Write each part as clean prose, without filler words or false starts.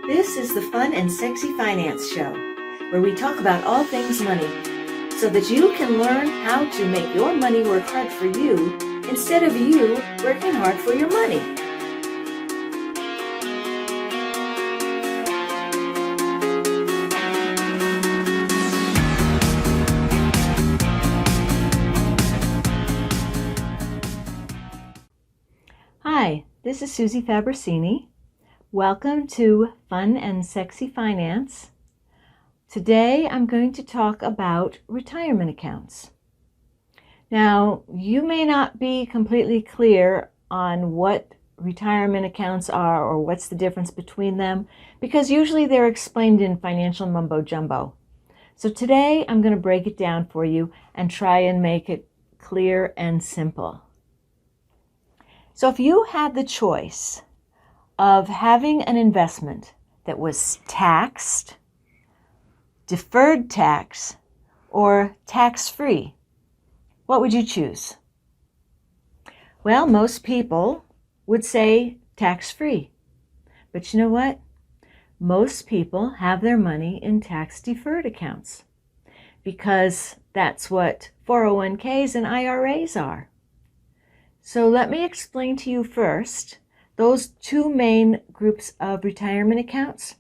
This is the Fun and Sexy Finance Show, where we talk about all things money, so that you can learn how to make your money work hard for you instead of you working hard for your money. Hi, this is Susie Fabrocini. Welcome to Fun and Sexy Finance. Today I'm going to talk about retirement accounts. Now, you may not be completely clear on what retirement accounts are or what's the difference between them, because usually they're explained in financial mumbo jumbo. So today I'm going to break it down for you and try and make it clear and simple. So if you had the choice of having an investment that was taxed, deferred tax, or tax-free, what would you choose? Well, most people would say tax-free. But you know what? Most people have their money in tax-deferred accounts because that's what 401ks and IRAs are. So let me explain to you first those two main groups of retirement accounts,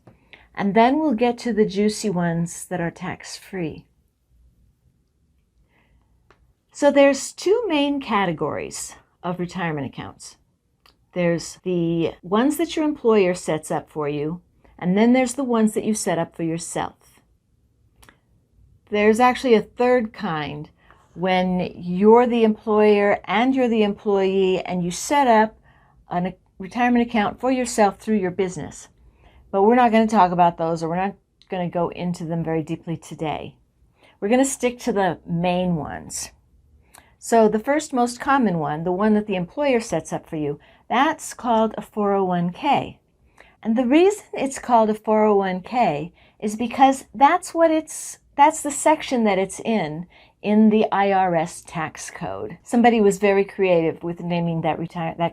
and then we'll get to the juicy ones that are tax-free. So there's two main categories of retirement accounts. There's the ones that your employer sets up for you, and then there's the ones that you set up for yourself. There's actually a third kind when you're the employer and you're the employee and you set up a retirement account for yourself through your business. But we're not going to talk about those, or we're not going to go into them very deeply today. We're going to stick to the main ones. So the first most common one, the one that the employer sets up for you, that's called a 401k. And the reason it's called a 401k is because that's the section that it's in the IRS tax code. Somebody was very creative with naming that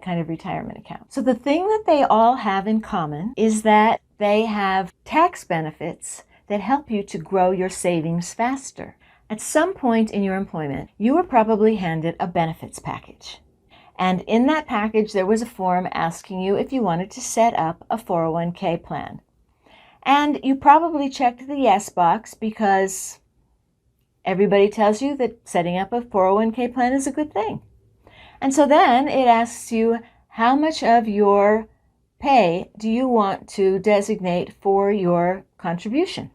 kind of retirement account. So the thing that they all have in common is that they have tax benefits that help you to grow your savings faster. At some point in your employment, you were probably handed a benefits package. And in that package, there was a form asking you if you wanted to set up a 401k plan. And you probably checked the yes box because everybody tells you that setting up a 401k plan is a good thing. And so then it asks you, how much of your pay do you want to designate for your contribution?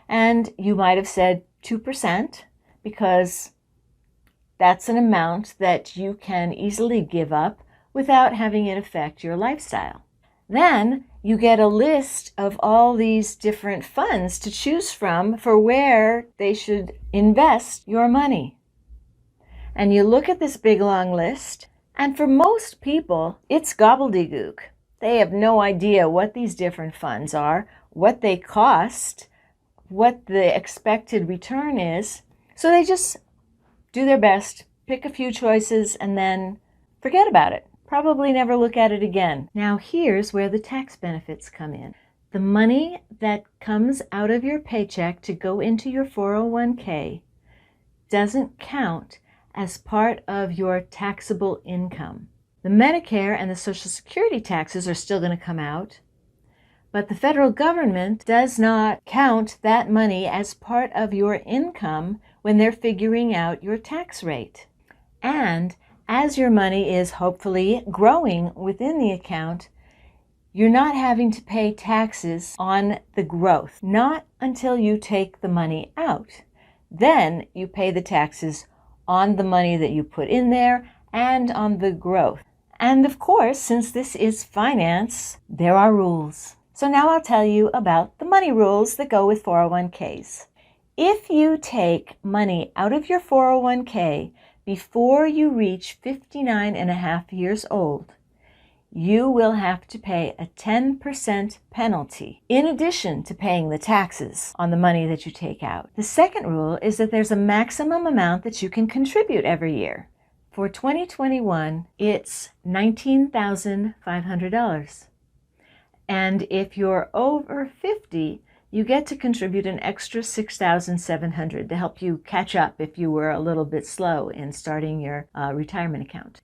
And you might have said 2% because that's an amount that you can easily give up without having it affect your lifestyle. Then you get a list of all these different funds to choose from for where they should invest your money. And you look at this big long list, and for most people, it's gobbledygook. They have no idea what these different funds are, what they cost, what the expected return is. So they just do their best, pick a few choices, and then forget about it. Probably never look at it again. Now here's where the tax benefits come in. The money that comes out of your paycheck to go into your 401k doesn't count as part of your taxable income. The Medicare and the Social Security taxes are still going to come out, but the federal government does not count that money as part of your income when they're figuring out your tax rate. And as your money is hopefully growing within the account, you're not having to pay taxes on the growth, not until you take the money out. Then you pay the taxes on the money that you put in there and on the growth. And of course, since this is finance, there are rules. So now I'll tell you about the money rules that go with 401ks. If you take money out of your 401k before you reach 59 and a half years old, you will have to pay a 10% penalty in addition to paying the taxes on the money that you take out. The second rule is that there's a maximum amount that you can contribute every year. For 2021, it's $19,500. And if you're over 50, you get to contribute an extra $6,700 to help you catch up if you were a little bit slow in starting your retirement account.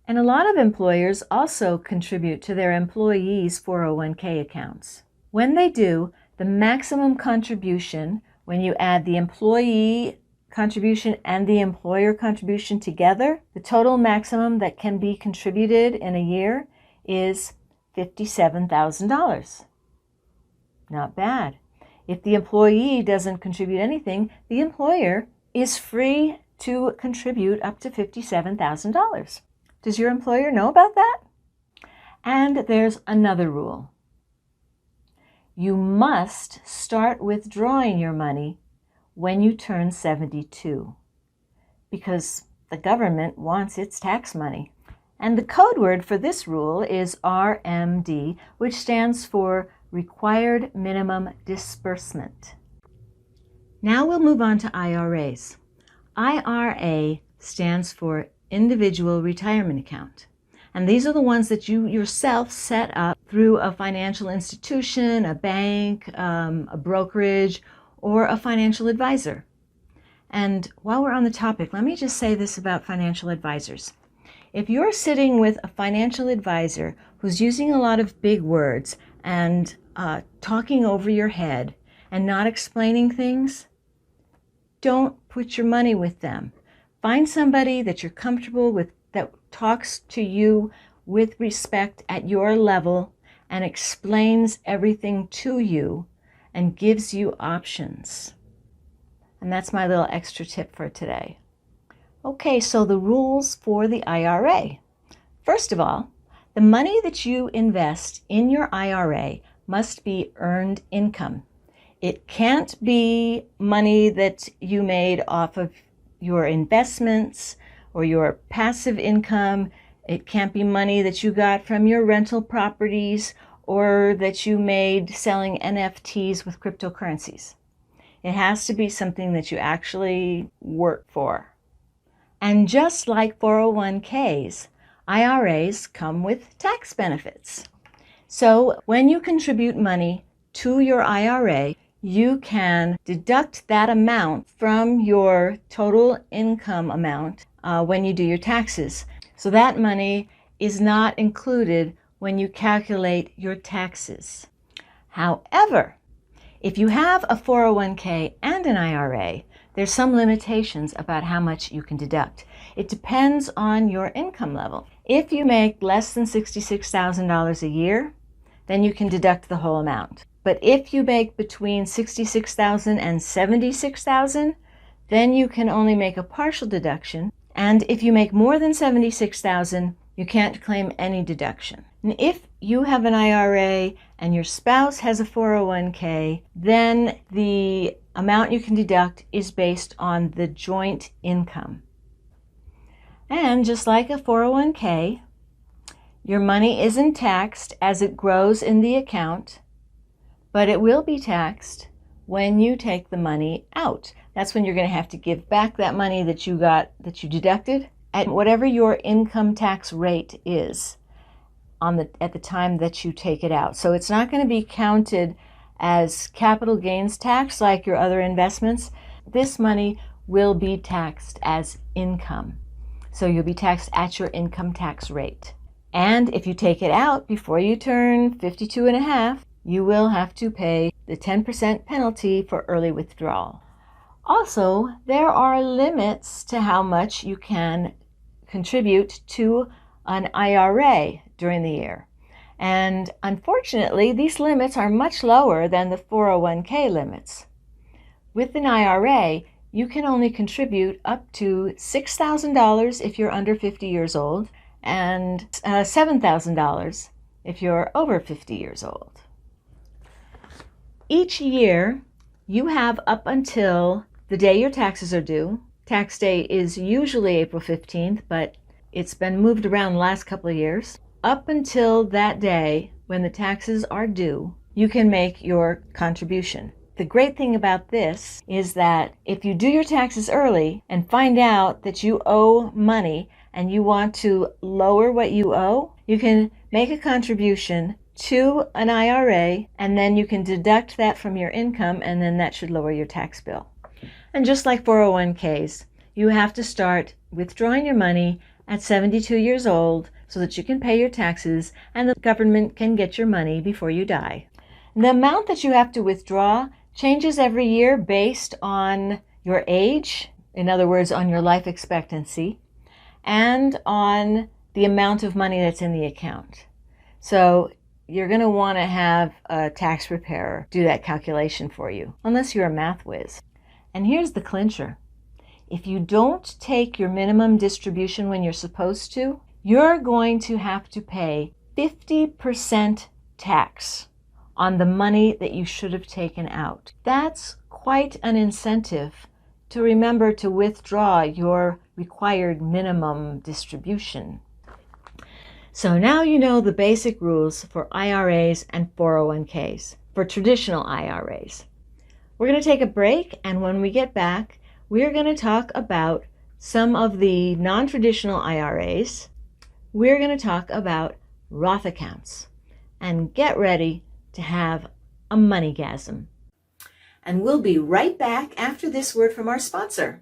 And a lot of employers also contribute to their employees' 401k accounts. When they do, the maximum contribution, when you add the employee contribution and the employer contribution together, the total maximum that can be contributed in a year is $57,000. Not bad. If the employee doesn't contribute anything, the employer is free to contribute up to $57,000. Does your employer know about that? And there's another rule. You must start withdrawing your money when you turn 72, because the government wants its tax money. And the code word for this rule is RMD, which stands for Required Minimum Disbursement. Now we'll move on to IRAs. IRA stands for Individual Retirement Account. And these are the ones that you yourself set up through a financial institution, a bank, a brokerage, or a financial advisor. And while we're on the topic, let me just say this about financial advisors. If you're sitting with a financial advisor who's using a lot of big words and talking over your head and not explaining things, don't put your money with them. Find somebody that you're comfortable with, that talks to you with respect at your level and explains everything to you and gives you options. And that's my little extra tip for today. Okay, so the rules for the IRA. First of all, the money that you invest in your IRA must be earned income. It can't be money that you made off of your investments or your passive income. It can't be money that you got from your rental properties or that you made selling NFTs with cryptocurrencies. It has to be something that you actually work for. And just like 401ks, IRAs come with tax benefits. So when you contribute money to your IRA, you can deduct that amount from your total income amount when you do your taxes. So that money is not included when you calculate your taxes. However, if you have a 401k and an IRA, there's some limitations about how much you can deduct. It depends on your income level. If you make less than $66,000 a year, then you can deduct the whole amount. But if you make between $66,000 and $76,000, then you can only make a partial deduction. And if you make more than $76,000, you can't claim any deduction. And if you have an IRA and your spouse has a 401k, then the amount you can deduct is based on the joint income. And just like a 401k, your money isn't taxed as it grows in the account, but it will be taxed when you take the money out. That's when you're going to have to give back that money that you got, that you deducted, at whatever your income tax rate is at the time that you take it out. So it's not going to be counted as capital gains tax like your other investments. This money will be taxed as income. So you'll be taxed at your income tax rate. And if you take it out before you turn 52 and a half, you will have to pay the 10% penalty for early withdrawal. Also, there are limits to how much you can contribute to an IRA during the year. And unfortunately, these limits are much lower than the 401k limits. With an IRA, you can only contribute up to $6,000 if you're under 50 years old and $7,000 if you're over 50 years old. Each year, you have up until the day your taxes are due. Tax day is usually April 15th, but it's been moved around the last couple of years. Up until that day when the taxes are due, you can make your contribution. The great thing about this is that if you do your taxes early and find out that you owe money and you want to lower what you owe, you can make a contribution to an IRA, and then you can deduct that from your income, and then that should lower your tax bill. And just like 401ks, you have to start withdrawing your money at 72 years old so that you can pay your taxes and the government can get your money before you die. The amount that you have to withdraw changes every year based on your age, in other words, on your life expectancy, and on the amount of money that's in the account. So you're going to want to have a tax preparer do that calculation for you, unless you're a math whiz. And here's the clincher. If you don't take your minimum distribution when you're supposed to, you're going to have to pay 50% tax on the money that you should have taken out. That's quite an incentive to remember to withdraw your required minimum distribution. So now you know the basic rules for IRAs and 401ks, for traditional IRAs. We're going to take a break, and when we get back, we're going to talk about some of the non-traditional IRAs. We're going to talk about Roth accounts. And get ready to have a moneygasm. And we'll be right back after this word from our sponsor.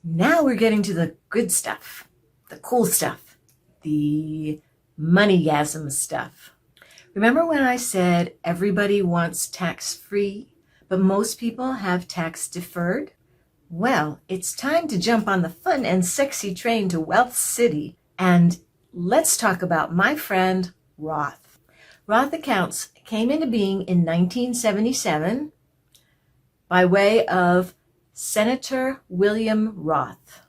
Now we're getting to the good stuff, the cool stuff, the moneygasm stuff. Remember when I said everybody wants tax-free, but most people have tax-deferred? Well, it's time to jump on the fun and sexy train to Wealth City, and let's talk about my friend Roth. Roth accounts came into being in 1977 by way of Senator William Roth.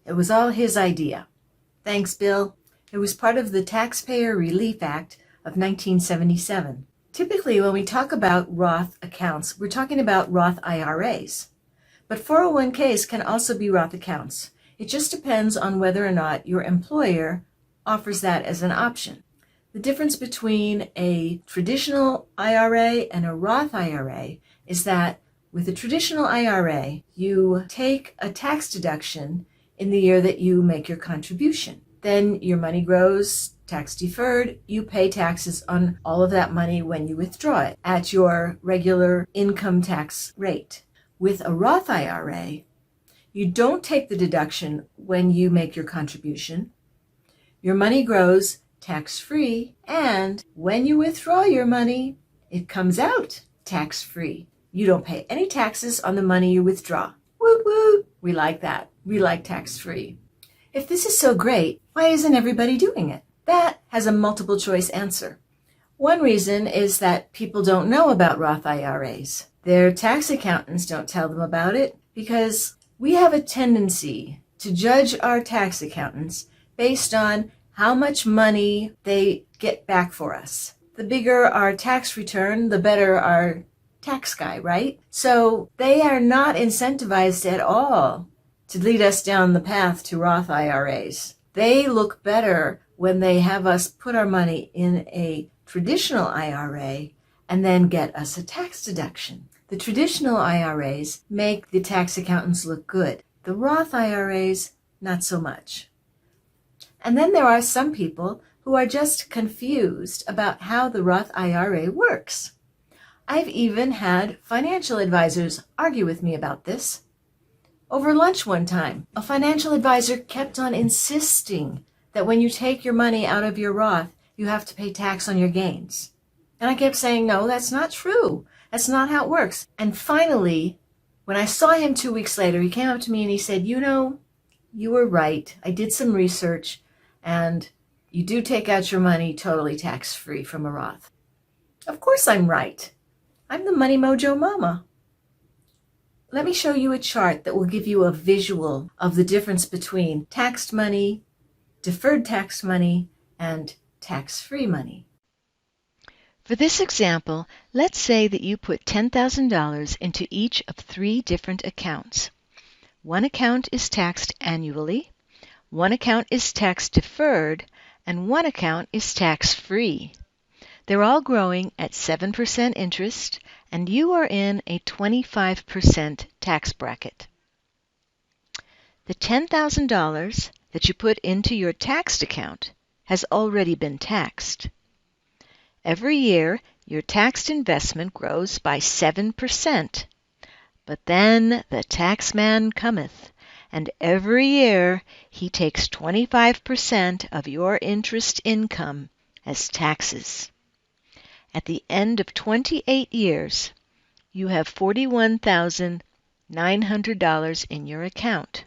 It was all his idea. Thanks, Bill. It was part of the Taxpayer Relief Act of 1977. Typically, when we talk about Roth accounts, we're talking about Roth IRAs. But 401ks can also be Roth accounts. It just depends on whether or not your employer offers that as an option. The difference between a traditional IRA and a Roth IRA is that with a traditional IRA, you take a tax deduction in the year that you make your contribution. Then your money grows, tax deferred, you pay taxes on all of that money when you withdraw it at your regular income tax rate. With a Roth IRA, you don't take the deduction when you make your contribution. Your money grows tax-free, and when you withdraw your money, it comes out tax-free. You don't pay any taxes on the money you withdraw. Woot woot! We like that. We like tax-free. If this is so great, why isn't everybody doing it? That has a multiple choice answer. One reason is that people don't know about Roth IRAs. Their tax accountants don't tell them about it because we have a tendency to judge our tax accountants based on how much money they get back for us. The bigger our tax return, the better our tax guy, right? So they are not incentivized at all to lead us down the path to Roth IRAs. They look better when they have us put our money in a traditional IRA and then get us a tax deduction. The traditional IRAs make the tax accountants look good. The Roth IRAs, not so much. And then there are some people who are just confused about how the Roth IRA works. I've even had financial advisors argue with me about this. Over lunch one time, a financial advisor kept on insisting that when you take your money out of your Roth, you have to pay tax on your gains. And I kept saying, no, that's not true. That's not how it works. And finally, When I saw him 2 weeks later, he came up to me and he said, "You know, you were right. I did some research, and you do take out your money totally tax-free from a Roth." Of course I'm right. I'm the Money Mojo Mama. Let me show you a chart that will give you a visual of the difference between taxed money, deferred tax money, and tax-free money. For this example, let's say that you put $10,000 into each of 3 different accounts. One account is taxed annually, one account is tax deferred, and one account is tax-free. They're all growing at 7% interest, and you are in a 25% tax bracket. The $10,000 that you put into your taxed account has already been taxed. Every year, your taxed investment grows by 7%. But then the taxman cometh, and every year he takes 25% of your interest income as taxes. At the end of 28 years, you have $41,900 in your account.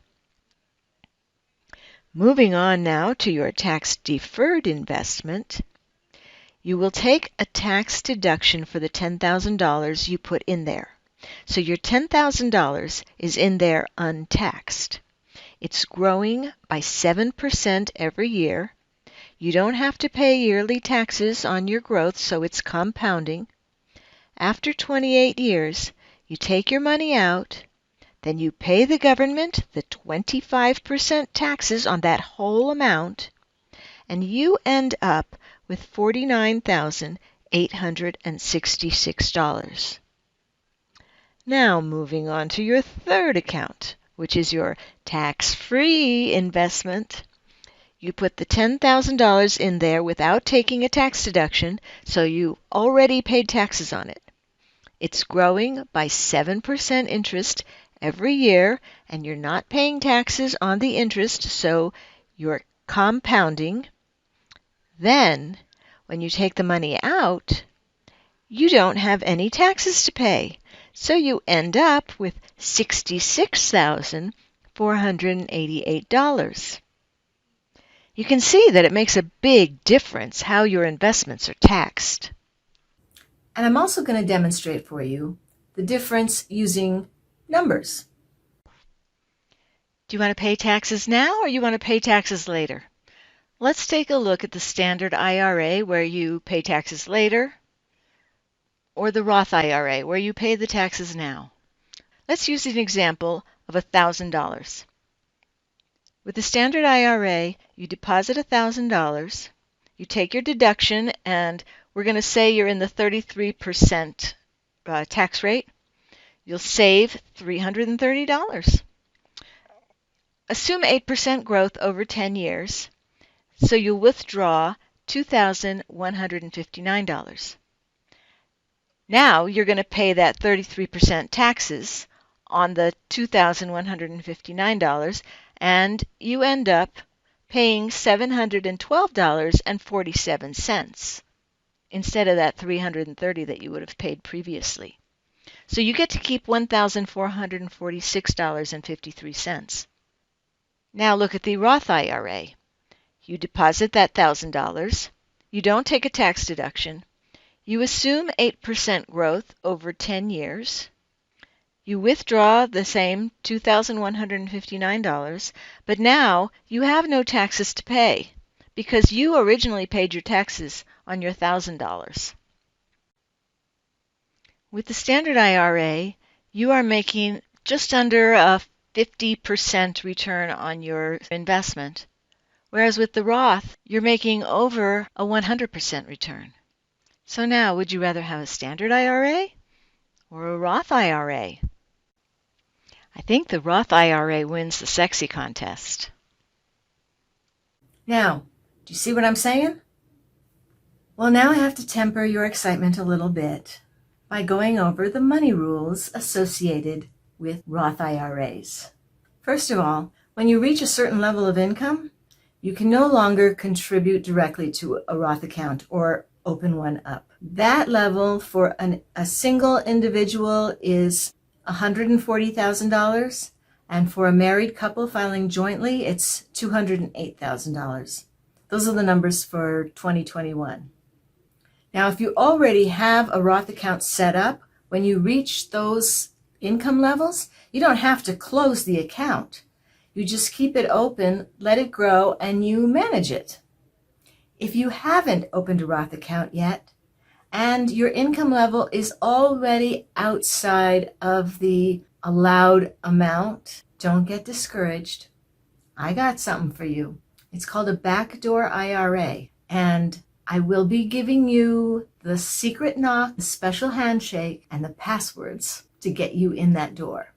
Moving on now to your tax-deferred investment, you will take a tax deduction for the $10,000 you put in there. So your $10,000 is in there untaxed. It's growing by 7% every year. You don't have to pay yearly taxes on your growth, so it's compounding. After 28 years, you take your money out, then you pay the government the 25% taxes on that whole amount, and you end up with $49,866. Now moving on to your third account, which is your tax-free investment. You put the $10,000 in there without taking a tax deduction, so you already paid taxes on it. It's growing by 7% interest every year, and you're not paying taxes on the interest, so you're compounding. Then, when you take the money out, you don't have any taxes to pay, so you end up with $66,488. You can see that it makes a big difference how your investments are taxed. And I'm also going to demonstrate for you the difference using numbers. Do you want to pay taxes now or you want to pay taxes later? Let's take a look at the standard IRA where you pay taxes later, or the Roth IRA where you pay the taxes now. Let's use an example of $1,000. With the standard IRA, you deposit $1,000, you take your deduction, and we're going to say you're in the 33% tax rate. You'll save $330. Assume 8% growth over 10 years, so you'll withdraw $2,159. Now you're going to pay that 33% taxes on the $2,159, and you end up paying $712.47 instead of that $330 that you would have paid previously. So you get to keep $1,446.53. Now look at the Roth IRA. You deposit that $1,000. You don't take a tax deduction. You assume 8% growth over 10 years. You withdraw the same $2,159, but now you have no taxes to pay because you originally paid your taxes on your $1,000. With the standard IRA, you are making just under a 50% return on your investment, whereas with the Roth, you're making over a 100% return. So now, would you rather have a standard IRA or a Roth IRA? I think the Roth IRA wins the sexy contest. Now, do you see what I'm saying? Well, now I have to temper your excitement a little bit by going over the money rules associated with Roth IRAs. First of all, when you reach a certain level of income, you can no longer contribute directly to a Roth account or open one up. That level for a single individual is $140,000. And for a married couple filing jointly, it's $208,000. Those are the numbers for 2021. Now, if you already have a Roth account set up, when you reach those income levels, you don't have to close the account. You just keep it open, let it grow, and you manage it. If you haven't opened a Roth account yet, and your income level is already outside of the allowed amount, don't get discouraged. I got something for you. It's called a backdoor IRA, and I will be giving you the secret knock, the special handshake, and the passwords to get you in that door.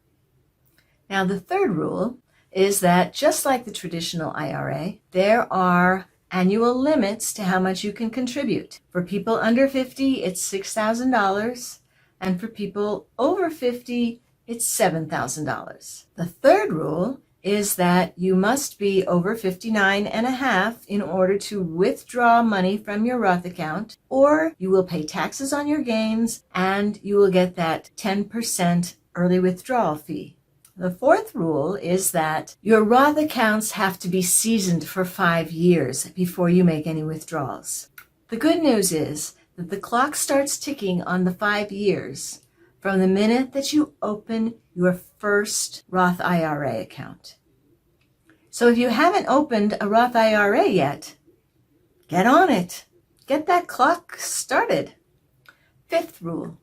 Now, the third rule is that just like the traditional IRA, there are annual limits to how much you can contribute. For people under 50, it's $6,000, and for people over 50, it's $7,000. The third rule is that you must be over 59 and a half in order to withdraw money from your Roth account, or you will pay taxes on your gains and you will get that 10% early withdrawal fee. The fourth rule is that your Roth accounts have to be seasoned for 5 years before you make any withdrawals. The good news is that the clock starts ticking on the 5 years from the minute that you open your first Roth IRA account. So if you haven't opened a Roth IRA yet, get on it. Get that clock started. Fifth rule,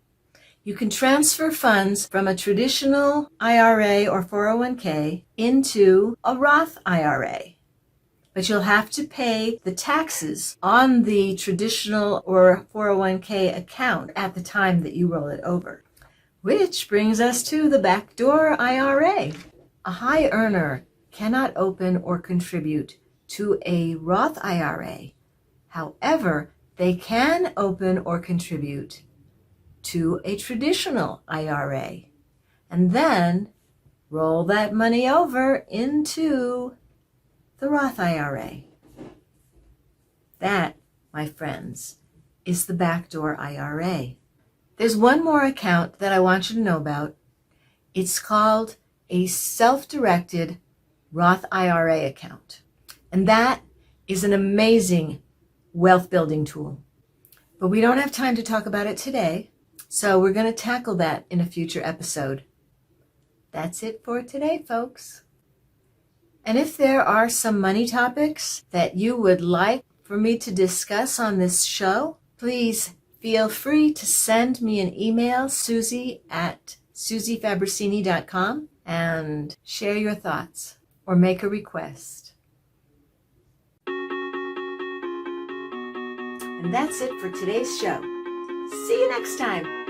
you can transfer funds from a traditional IRA or 401k into a Roth IRA, but you'll have to pay the taxes on the traditional or 401k account at the time that you roll it over. Which brings us to the backdoor IRA. A high earner cannot open or contribute to a Roth IRA. However, they can open or contribute to a traditional IRA and then roll that money over into the Roth IRA. That, my friends, is the backdoor IRA. There's one more account that I want you to know about. It's called a self-directed Roth IRA account. And that is an amazing wealth building tool. But we don't have time to talk about it today, so we're going to tackle that in a future episode. That's it for today, folks. And if there are some money topics that you would like for me to discuss on this show, please feel free to send me an email, susie@susiefabrocini.com, and share your thoughts or make a request. And that's it for today's show. See you next time.